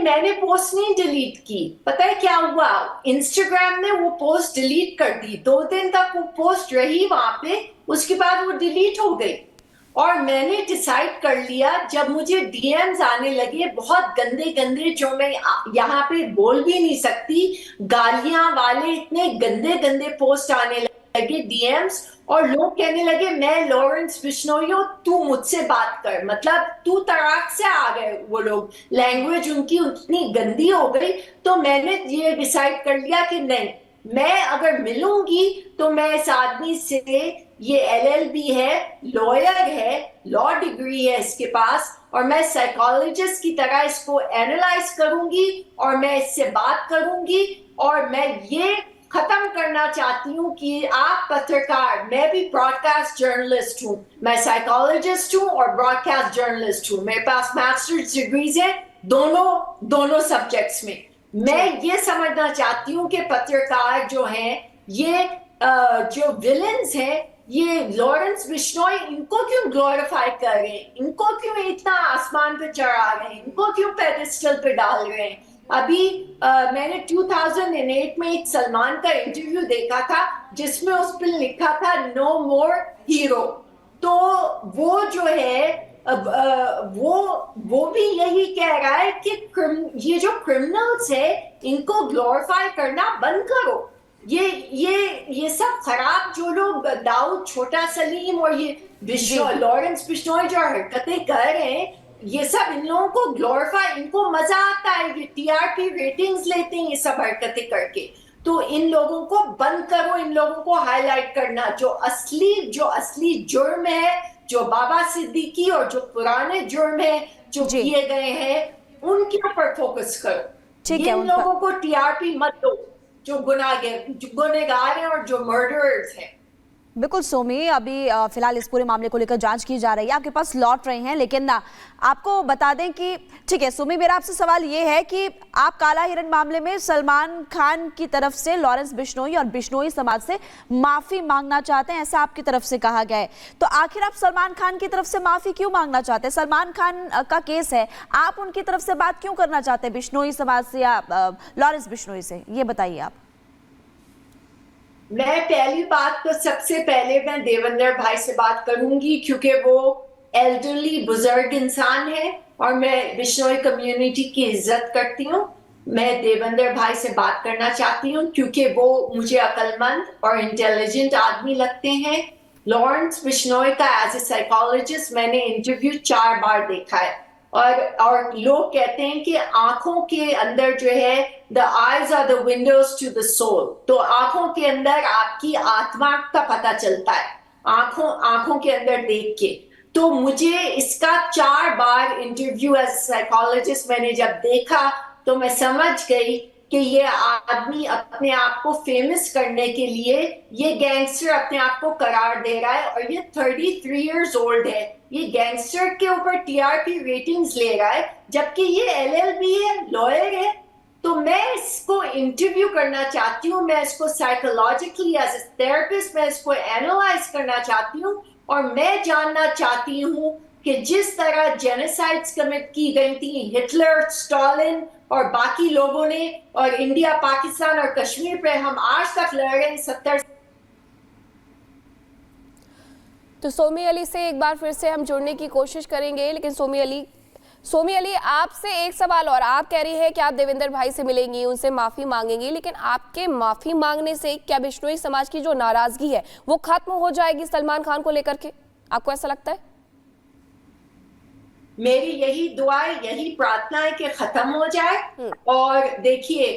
मैंने पोस्ट नहीं डिलीट की। पता है क्या हुआ, इंस्टाग्राम ने वो पोस्ट डिलीट कर दी, 2 दिन तक वो पोस्ट रही वहां पे, उसके बाद वो डिलीट हो गई। और मैंने डिसाइड कर लिया, जब मुझे डीएम्स आने लगे बहुत गंदे गंदे, जो मैं यहाँ पे बोल भी नहीं सकती, गालियां वाले इतने गंदे गंदे पोस्ट आने लगे, डीएम्स, और लोग कहने लगे मैं लॉरेंस बिश्नोई हूं, तू मुझसे बात कर, मतलब तू तड़ाक से आ गए वो लोग, लैंग्वेज उनकी उतनी गंदी हो गई। तो मैंने ये डिसाइड कर लिया कि नहीं, मैं अगर मिलूंगी तो मैं इस आदमी से, ये एलएलबी है, लॉयर है, लॉ डिग्री है इसके पास, और मैं साइकोलॉजिस्ट की तरह इसको एनालाइज करूंगी और मैं इससे बात करूंगी। और मैं ये खत्म करना चाहती हूँ कि आप पत्रकार, मैं भी ब्रॉडकास्ट जर्नलिस्ट हूँ, मैं साइकोलॉजिस्ट हूँ और ब्रॉडकास्ट जर्नलिस्ट हूँ, मेरे पास मास्टर्स डिग्रीज है दोनों सब्जेक्ट्स में। मैं ये समझना चाहती हूँ कि पत्रकार जो हैं, ये जो विलन्स हैं, ये लॉरेंस बिश्नोई, इनको क्यों ग्लोरीफाई कर रहे हैं, इनको क्यों इतना आसमान पे चढ़ा रहे हैं, इनको क्यों पेडिस्टल पे डाल रहे हैं। अभी मैंने 2008 में एक सलमान का इंटरव्यू देखा था जिसमें उस पर लिखा था नो मोर हीरो। तो वो जो है वो भी यही कह रहा है कि ये जो क्रिमिनल्स है इनको ग्लोरीफाई करना बंद करो। ये सब खराब जो लोग, दाऊद, छोटा सलीम और ये लॉरेंस बिश्नोई जो हरकतें कर रहे हैं, ये सब इन लोगों को ग्लोरीफाई, इनको मजा आता है, ये टीआरपी रेटिंग्स लेते हैं ये सब हरकतें करके। तो इन लोगों को बंद करो, इन लोगों को हाईलाइट करना, जो असली जुर्म है, जो बाबा सिद्दीकी और जो पुराने जुर्म है जो किए गए हैं, उनके ऊपर फोकस करो। इन लोगों को टीआरपी मत दो जो गुनहगार हैं और जो मर्डरर्स हैं। बिल्कुल सोमी, अभी फिलहाल इस पूरे मामले को लेकर जांच की जा रही है, आपके पास लौट रहे हैं, लेकिन आपको बता दें कि ठीक है सोमी, मेरा आपसे सवाल ये है कि आप काला हिरण मामले में सलमान खान की तरफ से लॉरेंस बिश्नोई और बिश्नोई समाज से माफी मांगना चाहते हैं, ऐसा आपकी तरफ से कहा गया है। तो आखिर आप सलमान खान की तरफ से माफी क्यों मांगना चाहते हैं? सलमान खान का केस है, आप उनकी तरफ से बात क्यों करना चाहते हैं, बिश्नोई समाज से या लॉरेंस बिश्नोई से, ये बताइए आप। मैं पहली बात तो सबसे पहले मैं देवेंद्र भाई से बात करूंगी, क्योंकि वो एल्डरली बुजुर्ग इंसान है और मैं बिश्नोई कम्युनिटी की इज्जत करती हूँ। मैं देवेंद्र भाई से बात करना चाहती हूँ क्योंकि वो मुझे अक्लमंद और इंटेलिजेंट आदमी लगते हैं। लॉरेंस बिश्नोई का एज ए साइकोलॉजिस्ट मैंने इंटरव्यू 4 बार देखा है, और लोग कहते हैं कि आंखों के अंदर जो है, the eyes are the windows to the soul, तो आंखों के अंदर आपकी आत्मा का पता चलता है, आंखों के अंदर देख के। तो मुझे इसका 4 बार इंटरव्यू एज साइकोलॉजिस्ट मैंने जब देखा तो मैं समझ गई कि ये आदमी अपने आप को फेमस करने के लिए, ये गैंगस्टर अपने आप को करार दे रहा है, और ये 33 इयर्स ओल्ड है, ये गैंगस्टर के ऊपर टीआरपी रेटिंग्स ले रहा है, जबकि ये एलएलबी है, लॉयर है। तो मैं इसको इंटरव्यू करना चाहती हूँ, मैं इसको साइकोलॉजिकली एज ए थेरेपिस्ट मैं इसको एनालाइज करना चाहती हूँ, और मैं जानना चाहती हूँ कि जिस तरह जेनोसाइड्स कमिट की गई थी, हिटलर, स्टालिन और बाकी लोगों ने, और इंडिया, पाकिस्तान और कश्मीर पे हम आज तक लड़ रहे हैं 70। तो सोमी अली से एक बार फिर से हम जुड़ने की कोशिश करेंगे, लेकिन सोमी अली आपसे एक सवाल और। आप कह रही है कि आप देवेंद्र भाई से मिलेंगी, उनसे माफी मांगेंगी, लेकिन आपके माफी मांगने से क्या बिश्नोई समाज की जो नाराजगी है वो खत्म हो जाएगी सलमान खान को लेकर के? आपको ऐसा लगता है? मेरी यही दुआ है, यही प्रार्थना है कि खत्म हो जाए। और देखिए,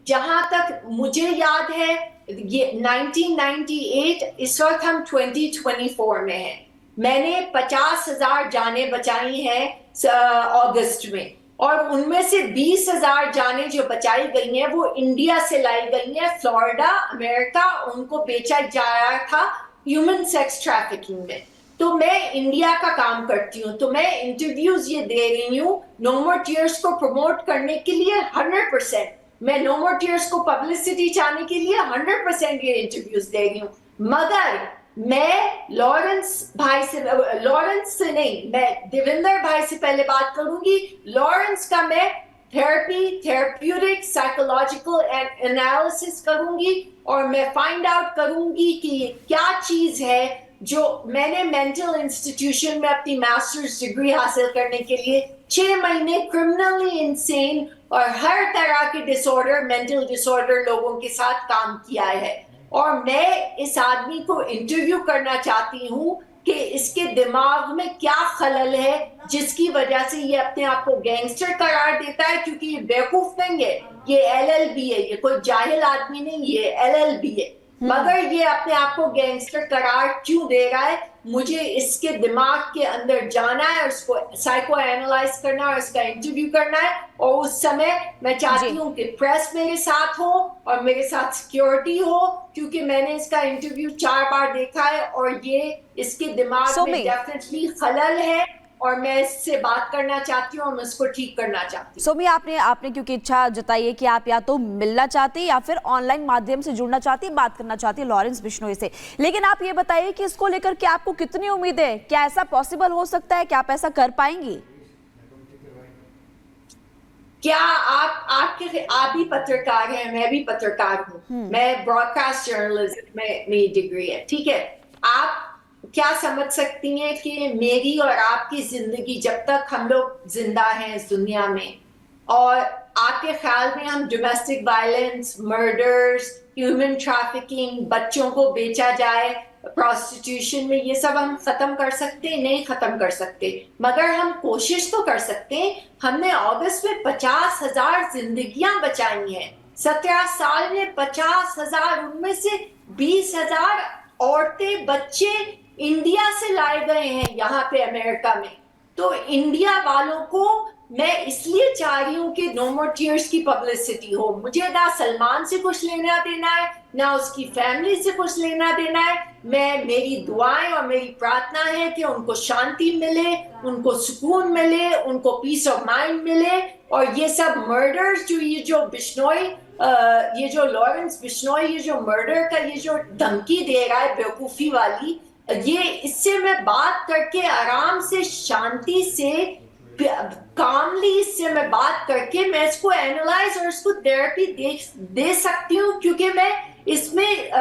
जहां तक मुझे याद है, ये 1998, इस वक्त हम 2024 में हैं। मैंने 50,000 जानें बचाई हैं अगस्त में, और उनमें से 20,000 जानें जो बचाई गई हैं वो इंडिया से लाई गई हैं, फ्लोरिडा, अमेरिका, उनको बेचा जा रहा था ह्यूमन सेक्स ट्रैफिकिंग में। तो मैं इंडिया का काम करती हूँ, तो मैं इंटरव्यूज ये दे रही हूँ नो मोर टीयर्स को प्रमोट करने के लिए 100%। मैं नो मोर टीयर्स को पब्लिसिटी चाहने के लिए 100% ये इंटरव्यूज दे रही हूँ। मगर मैं लॉरेंस से नहीं, मैं देवेंद्र भाई से पहले बात करूंगी। लॉरेंस का मैं थेरेप्यूटिक साइकोलॉजिकल एनालिसिस करूंगी और मैं फाइंड आउट करूंगी कि क्या चीज है जो मैंने मेंटल इंस्टीट्यूशन में अपनी मास्टर्स डिग्री हासिल करने के लिए 6 महीने क्रिमिनली इंसेन और हर तरह के डिसऑर्डर, मेंटल डिसऑर्डर लोगों के साथ काम किया है। और मैं इस आदमी को इंटरव्यू करना चाहती हूँ कि इसके दिमाग में क्या खलल है जिसकी वजह से ये अपने आप को गैंगस्टर करार देता है, क्योंकि ये बेवकूफ नहीं है, ये LLB है, ये कोई जाहिल आदमी नहीं, ये LLB है। मगर ये अपने आप को गैंगस्टर करार क्यों दे रहा है, मुझे इसके दिमाग के अंदर जाना है, उसको साइको एनालाइज करना है, उसका इंटरव्यू करना है। और उस समय मैं चाहती हूँ कि प्रेस मेरे साथ हो और मेरे साथ सिक्योरिटी हो, क्योंकि मैंने इसका इंटरव्यू 4 बार देखा है और ये इसके दिमाग में डेफिनेटली खलल है और मैं इससे बात करना चाहती हूँ और मैं इसको ठीक करना चाहती हूँ। सोमी, आपने क्योंकि इच्छा जताई है कि आप या तो मिलना चाहती या फिर ऑनलाइन माध्यम से जुड़ना चाहती, बात करना चाहती है लॉरेंस बिश्नोई से, लेकिन आप ये बताइए कि इसको लेकर के आपको कितनी उम्मीद है? क्या ऐसा पॉसिबल हो सकता है? क्या आप ऐसा कर पाएंगी? क्या आप भी पत्रकार हैं, मैं भी पत्रकार हूँ, मैं ब्रॉडकास्ट जर्नलिज्म में मेरी डिग्री है, ठीक है। आप क्या समझ सकती हैं कि मेरी और आपकी जिंदगी, जब तक हम लोग जिंदा हैं इस दुनिया में, और आपके ख्याल में हम domestic violence, murders, human trafficking, बच्चों को बेचा जाए, प्रोस्टिट्यूशन में, ये सब हम खत्म कर सकते? नहीं खत्म कर सकते, मगर हम कोशिश तो कर सकते हैं। हमने अगस्त में 50,000 जिंदगियां बचाई हैं, 17 साल में 50,000, उनमें से 20,000 औरतें, बच्चे इंडिया से लाए गए हैं यहाँ पे अमेरिका में। तो इंडिया वालों को मैं इसलिए चाह रही हूँ कि नो मोर टीयर्स की पब्लिसिटी हो। मुझे ना सलमान से कुछ लेना देना है, ना उसकी फैमिली से कुछ लेना देना है। मेरी दुआएं और मेरी प्रार्थना है कि उनको शांति मिले, उनको सुकून मिले, उनको पीस ऑफ माइंड मिले। और ये सब मर्डर्स जो ये जो लॉरेंस बिश्नोई ये जो मर्डर का ये जो धमकी दे रहा है बेवकूफी वाली, ये इससे मैं बात करके आराम से, शांति से, कामली इससे मैं बात करके मैं इसको एनालाइज और इसको थेरेपी दे सकती हूँ, क्योंकि मैं इसमें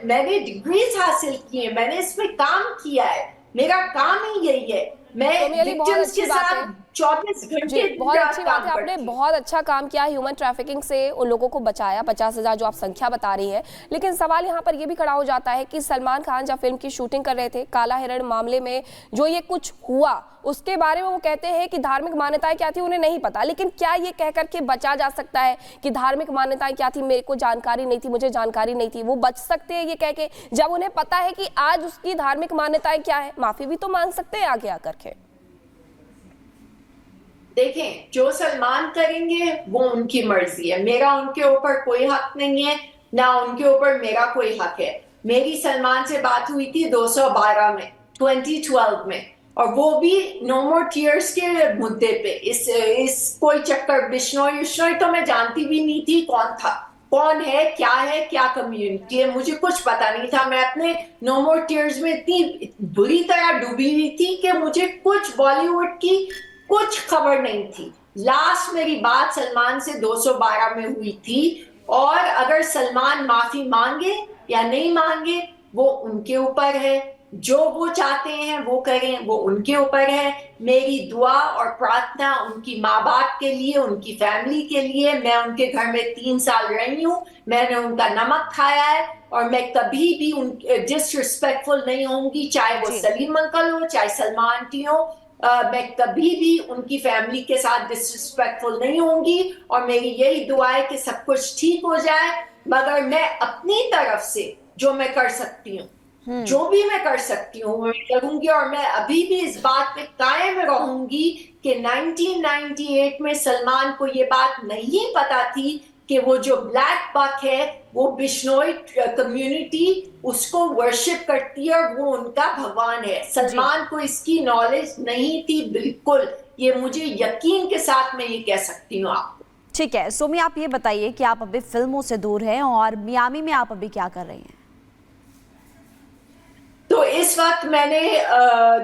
मैंने डिग्रीज हासिल की है, मैंने इसमें काम किया है, मेरा काम ही यही है। मैं विक्टिम्स के साथ 24 घंटे बहुत अच्छी बात है, आपने बहुत अच्छा काम किया, ह्यूमन ट्रैफिकिंग से उन लोगों को बचाया, 50,000 जो आप संख्या बता रही हैं। लेकिन सवाल यहाँ पर ये भी खड़ा हो जाता है कि सलमान खान जब फिल्म की शूटिंग कर रहे थे, काला हिरण मामले में जो ये कुछ हुआ उसके बारे में वो कहते हैं कि धार्मिक मान्यताएं क्या थी उन्हें नहीं पता। लेकिन क्या ये कह करके बचा जा सकता है कि धार्मिक मान्यताएं क्या थी, मेरे को जानकारी नहीं थी, मुझे जानकारी नहीं थी? वो बच सकते हैं ये कह के, जब उन्हें पता है कि आज उसकी धार्मिक मान्यताएं क्या है? माफी भी तो मांग सकते हैं आगे आकर के। देखें, जो सलमान करेंगे वो उनकी मर्जी है, मेरा उनके ऊपर कोई हक नहीं है, ना उनके ऊपर मेरा कोई हक है। मेरी सलमान से बात हुई थी 212 में 2012 में, और वो भी नो मोर टीयर्स के मुद्दे पे। इस कोई चक्कर बिश्नोई तो मैं जानती भी नहीं थी कौन था, कौन है, क्या कम्युनिटी है, मुझे कुछ पता नहीं था। मैं अपने नो मोर टीयर्स में इतनी बुरी तरह डूबी हुई थी कि मुझे कुछ बॉलीवुड की कुछ खबर नहीं थी। लास्ट मेरी बात सलमान से 212 में हुई थी, और अगर सलमान माफी मांगे या नहीं मांगे वो उनके ऊपर है, जो वो चाहते हैं वो करें, वो उनके ऊपर है। मेरी दुआ और प्रार्थना उनकी माँ बाप के लिए, उनकी फैमिली के लिए। मैं उनके घर में 3 साल रही हूँ, मैंने उनका नमक खाया है, और मैं कभी भी डिसरिस्पेक्टफुल नहीं होंगी, चाहे वो सलीम अंकल हो, चाहे सलमान आंटी हो। मैं कभी भी उनकी फैमिली के साथ डिसरिस्पेक्टफुल नहीं होंगी, और मेरी यही दुआ है कि सब कुछ ठीक हो जाए। मगर मैं अपनी तरफ से जो मैं कर सकती हूँ, जो भी मैं कर सकती हूँ मैं करूंगी, और मैं अभी भी इस बात पे कायम रहूंगी कि 1998 में सलमान को ये बात नहीं पता थी कि वो जो ब्लैक बक है वो बिश्नोई कम्युनिटी उसको वर्शिप करती है और वो उनका भगवान है। सलमान को इसकी नॉलेज नहीं थी बिल्कुल, ये मुझे यकीन के साथ मैं ये कह सकती हूँ आपको। ठीक है सोमी, आप ये बताइए कि आप अभी फिल्मों से दूर हैं और मियामी में आप अभी क्या कर रही हैं? तो तो इस वक्त मैंने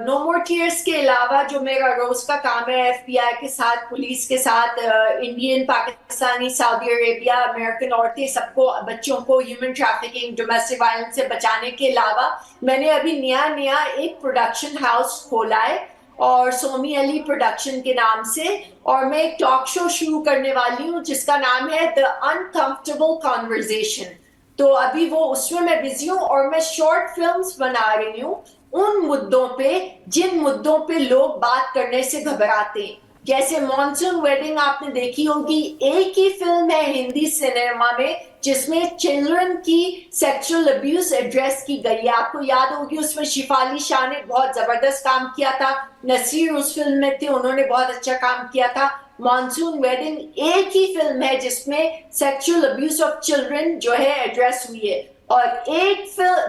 नो मोर टीयर्स के अलावा जो मेरा रोज का काम है FBI के साथ, पुलिस के साथ, Indian, Pakistani, Saudi Arabia, American औरतें, सबको, बच्चों को ह्यूमन ट्रैफिकिंग, डोमेस्टिक वायलेंस से बचाने के अलावा मैंने अभी नया एक प्रोडक्शन हाउस खोला है और सोमी अली प्रोडक्शन के नाम से, और मैं एक टॉक शो शुरू करने वाली हूँ जिसका नाम है द अनकंफर्टेबल कॉन्वर्सेशन। तो अभी वो उसमें मैं बिजी हूँ और मैं शॉर्ट फिल्म्स बना रही हूँ उन मुद्दों पे जिन मुद्दों पे लोग बात करने से घबराते हैं। जैसे मॉनसून वेडिंग आपने देखी होगी, एक ही फिल्म है हिंदी सिनेमा में जिसमें चिल्ड्रन की सेक्सुअल अब्यूज एड्रेस की गई है। आपको याद होगी उसमें शिफाली शाह ने बहुत जबरदस्त काम किया था, नसीर उस फिल्म में थे, उन्होंने बहुत अच्छा काम किया था। मॉनसून वेडिंग एक ही फिल्म है जिसमें सेक्सुअल अब्यूज ऑफ चिल्ड्रन जो है एड्रेस हुई है, और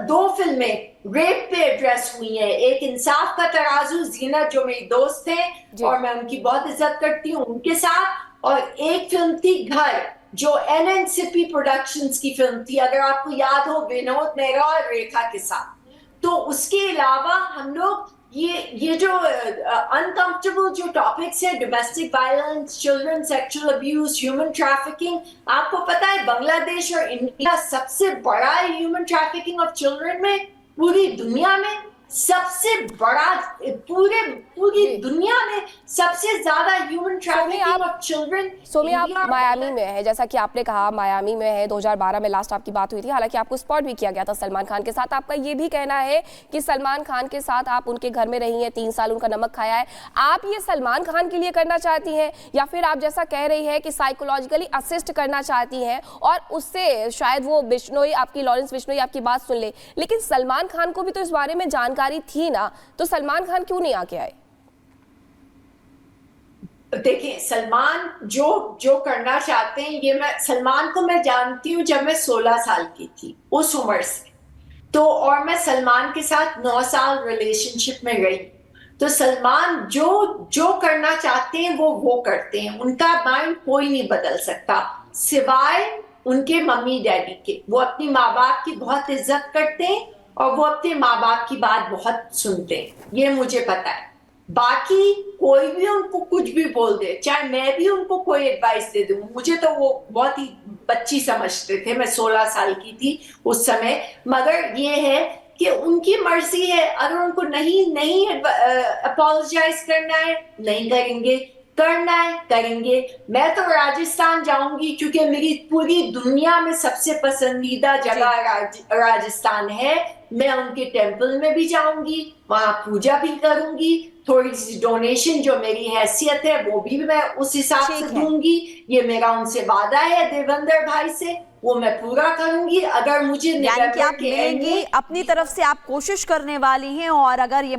दो फिल्में रेप पे एड्रेस हुई है। एक इंसाफ का तराजू, जीनत जो मेरी दोस्त है और मैं उनकी बहुत इज्जत करती हूँ, उनके साथ, और एक फिल्म थी घर जो NNCP प्रोडक्शंस की फिल्म थी, अगर आपको याद हो, विनोद मेहरा और रेखा के साथ। तो उसके अलावा हम लोग ये जो अनकंफर्टेबल जो टॉपिक्स है, domestic violence, children sexual abuse, human trafficking, आपको पता है बांग्लादेश और इंडिया सबसे बड़ा है ह्यूमन ट्रैफिकिंग ऑफ चिल्ड्रन में पूरी दुनिया में, सबसे बड़ा, पूरी दुनिया में सबसे ज्यादा ह्यूमन ट्रैफिकिंग ऑफ चिल्ड्रन। सोमी, आप मायामी में है, जैसा कि आपने कहा मायामी में है, 2012 में लास्ट आपकी बात हुई थी, हालांकि आपको स्पॉट भी किया गया था सलमान खान के साथ। आपका ये भी कहना है कि सलमान खान के साथ आप उनके घर में रही हैं, 3 साल उनका नमक खाया है। आप ये सलमान खान के लिए करना चाहती हैं या फिर आप जैसा कह रही है कि साइकोलॉजिकली असिस्ट करना चाहती हैं और उससे शायद वो बिश्नोई, आपकी लॉरेंस बिश्नोई आपकी बात सुन ले? लेकिन सलमान खान को भी तो इस बारे में जानकारी थी ना, तो सलमान खान क्यों नहीं आके आए? देखिए, सलमान जो करना चाहते हैं, ये सलमान को मैं जानती हूँ जब मैं 16 साल की थी, उस उम्र से। तो और मैं सलमान के साथ 9 साल रिलेशनशिप में रही। तो सलमान जो करना चाहते हैं वो करते हैं, उनका माइंड कोई नहीं बदल सकता सिवाय उनके मम्मी डैडी के। वो अपनी माँ बाप की बहुत इज्जत करते हैं और वो अपने माँ बाप की बात बहुत सुनते हैं, ये मुझे पता है। बाकी कोई भी उनको कुछ भी बोल दे, चाहे मैं भी उनको कोई एडवाइस दे दूं, मुझे तो वो बहुत ही बच्ची समझते थे, मैं 16 साल की थी उस समय। मगर ये है कि उनकी मर्जी है, अगर उनको नहीं अपोलोजाइज करना है, नहीं करेंगे, करना है करेंगे। मैं तो राजस्थान जाऊंगी क्योंकि मेरी पूरी दुनिया में सबसे पसंदीदा जगह राजस्थान है। मैं उनके टेंपल में भी जाऊंगी, वहां पूजा भी करूंगी, थोड़ी सी डोनेशन जो मेरी हैसियत है वो भी मैं उस हिसाब से दूंगी। ये मेरा उनसे वादा है देवेंद्र भाई से, वो मैं पूरा करूंगी। अगर मुझे यानी कि आप मिलेंगी, अपनी तरफ से आप कोशिश करने वाली हैं, और अगर ये